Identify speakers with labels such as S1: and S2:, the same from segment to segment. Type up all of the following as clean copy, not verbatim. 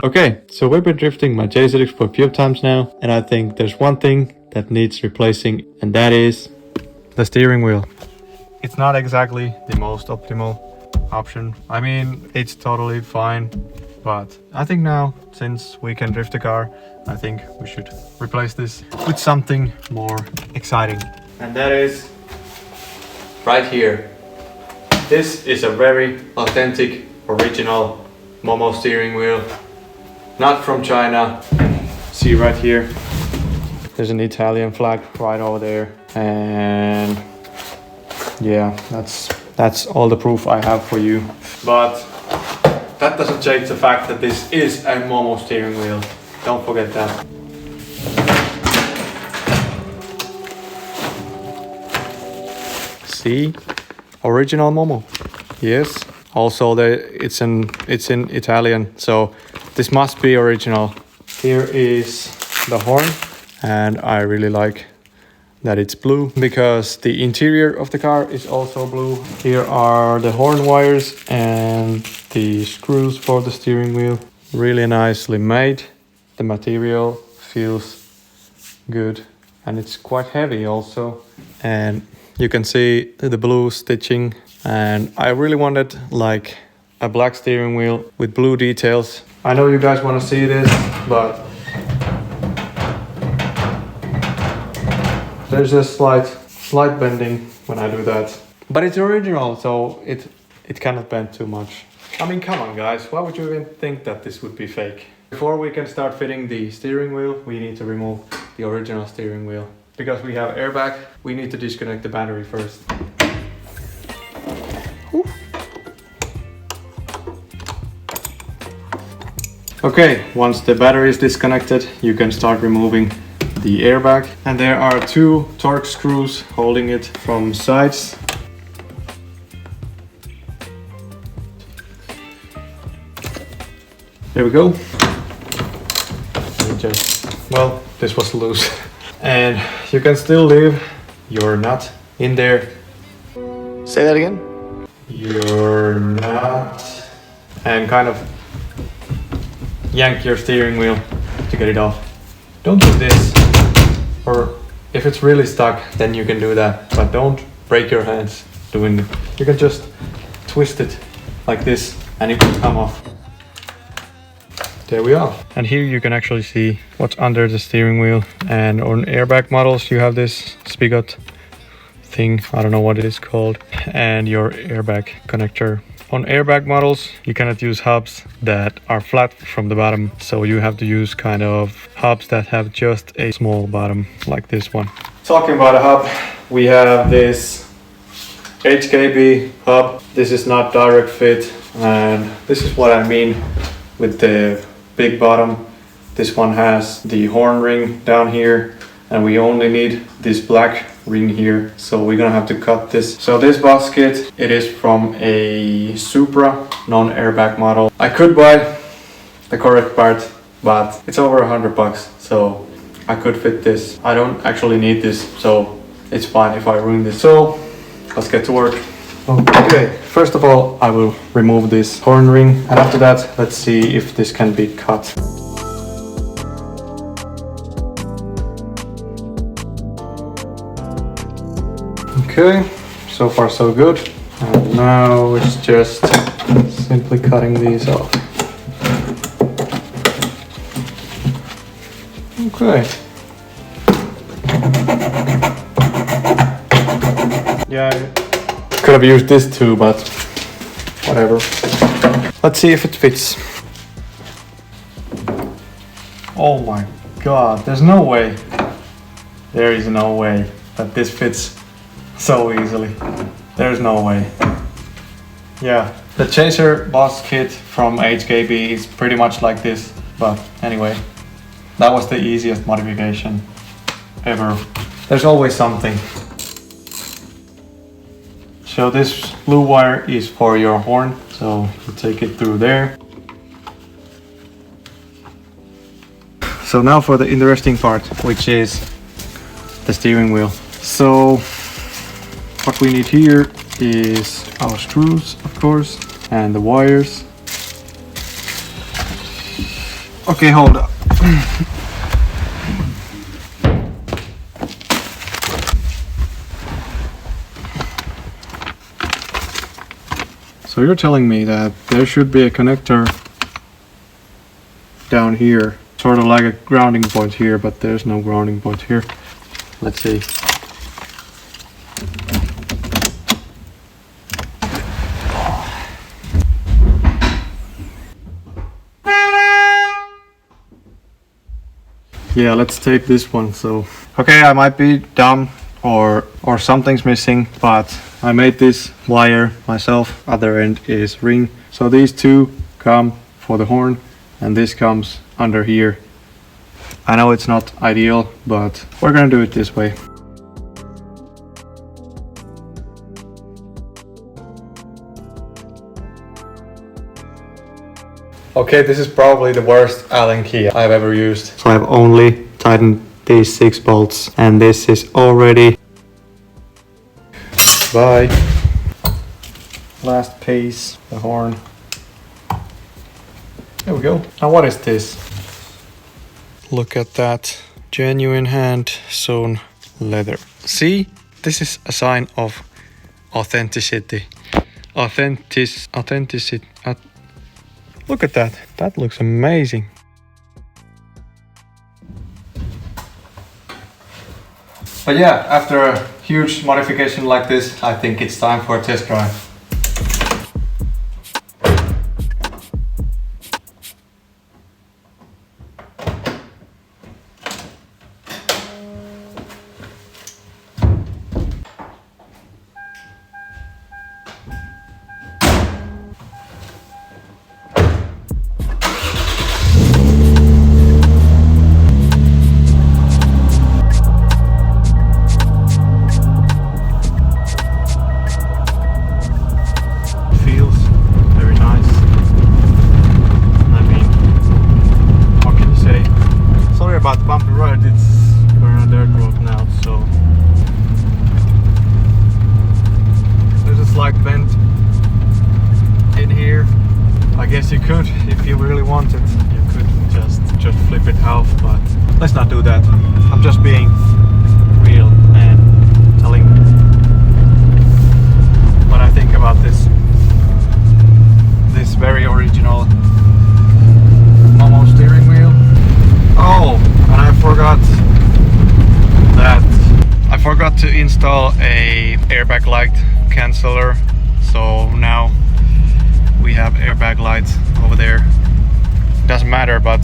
S1: Okay, so we've been drifting my JZX for a few times now, and I think there's one thing that needs replacing, and that is the steering wheel. It's not exactly the most optimal option. I mean, it's totally fine, but I think now, since we can drift the car, I think we should replace this with something more exciting. And that is right here. This is a very authentic, original MOMO steering wheel. Not from China. See right here, there's an Italian flag right over there, and yeah, that's all the proof I have for you. But that doesn't change the fact that this is a MOMO steering wheel. Don't forget that. See, original MOMO. Yes. Also, it's in Italian, so this must be original. Here is the horn, and I really like that it's blue because the interior of the car is also blue. Here are the horn wires and the screws for the steering wheel. Really nicely made. The material feels good, and it's quite heavy also. And you can see the blue stitching. And I really wanted like a black steering wheel with blue details. I know you guys want to see this, but there's a slight bending when I do that. But it's original, so it cannot bend too much. I mean, come on guys, why would you even think that this would be fake? Before we can start fitting the steering wheel, we need to remove the original steering wheel. Because we have airbag, we need to disconnect the battery first. Okay, once the battery is disconnected, you can start removing the airbag. And there are two torque screws holding it from sides. There we go. Well, this was loose. And you can still leave your nut in there.
S2: Say that again?
S1: Your nut. And kind of yank your steering wheel to get it off. Don't do this, or if it's really stuck, then you can do that, but don't break your hands doing it. You can just twist it like this and it will come off. There we are. And here you can actually see what's under the steering wheel, and on airbag models you have this spigot thing, I don't know what it is called, and your airbag connector. On airbag models, you cannot use hubs that are flat from the bottom, so you have to use kind of hubs that have just a small bottom, like this one. Talking about a hub, we have this HKB hub. This is not direct fit, and this is what I mean with the big bottom. This one has the horn ring down here, and we only need this black ring here, so we're gonna have to cut this. So this basket, it is from a Supra non-airbag model. I could buy the correct part, but it's over $100, so I could fit this. I don't actually need this, so it's fine if I ruin this. So let's get to work. Okay, first of all, I will remove this horn ring, and after that, let's see if this can be cut. Okay, so far so good. And now it's just simply cutting these off. Okay. Yeah, I could have used this too, but whatever. Let's see if it fits. Oh my god, there's no way. There is no way that this fits so easily. There's no way. Yeah, the Chaser boss kit from HKB is pretty much like this, but anyway, that was the easiest modification ever. There's always something. So this blue wire is for your horn, so you take it through there. So now for the interesting part, which is the steering wheel. So what we need here is our screws, of course, and the wires. Okay, hold up. So you're telling me that there should be a connector down here, sort of like a grounding point here, but there's no grounding point here. Let's see. Yeah, let's take this one. So, okay, I might be dumb or something's missing, but I made this wire myself. Other end is ring. So these two come for the horn and this comes under here. I know it's not ideal, but we're gonna do it this way. Okay, this is probably the worst Allen key I've ever used. So I've only tightened these 6 bolts and this is already... Bye. Last piece, the horn. There we go. Now what is this? Look at that. Genuine hand sewn leather. See? This is a sign of authenticity. Authenticity. Look at that. That looks amazing. But yeah, after a huge modification like this, I think it's time for a test drive. You could, if you really wanted, you could just flip it half, but let's not do that. I'm just being real and telling what I think about this very original MOMO steering wheel. Oh, and I forgot to install a airbag light canceller, so now we have airbag lights over there. Doesn't matter, but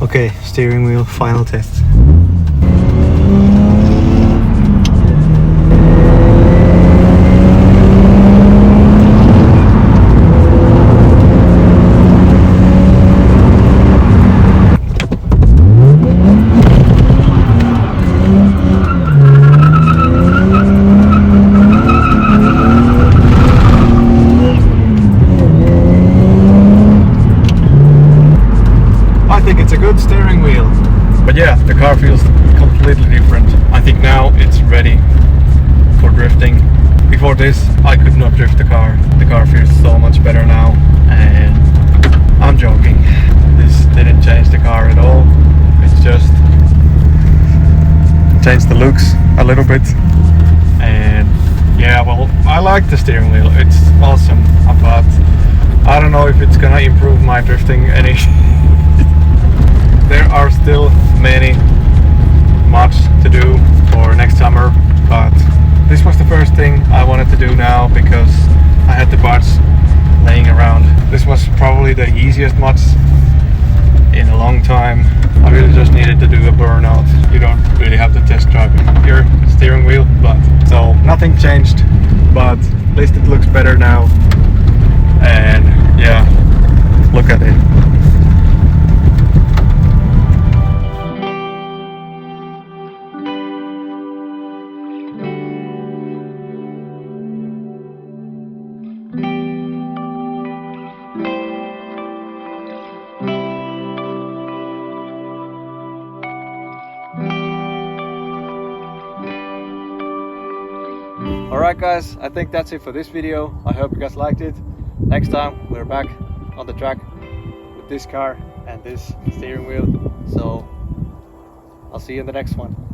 S1: okay, steering wheel final test. But yeah, the car feels completely different. I think now it's ready for drifting. Before this, I could not drift the car. The car feels so much better now, and I'm joking. This didn't change the car at all. It's just changed the looks a little bit. And yeah, well, I like the steering wheel. It's awesome, but I don't know if it's gonna improve my drifting any. There are still many mods to do for next summer, but this was the first thing I wanted to do now because I had the parts laying around. This was probably the easiest mods in a long time. I really just needed to do a burnout. You don't really have to test drive your steering wheel, but so nothing changed, but at least it looks better now. And yeah, look at it. Alright guys, I think that's it for this video. I hope you guys liked it. Next time we're back on the track with this car and this steering wheel. So I'll see you in the next one.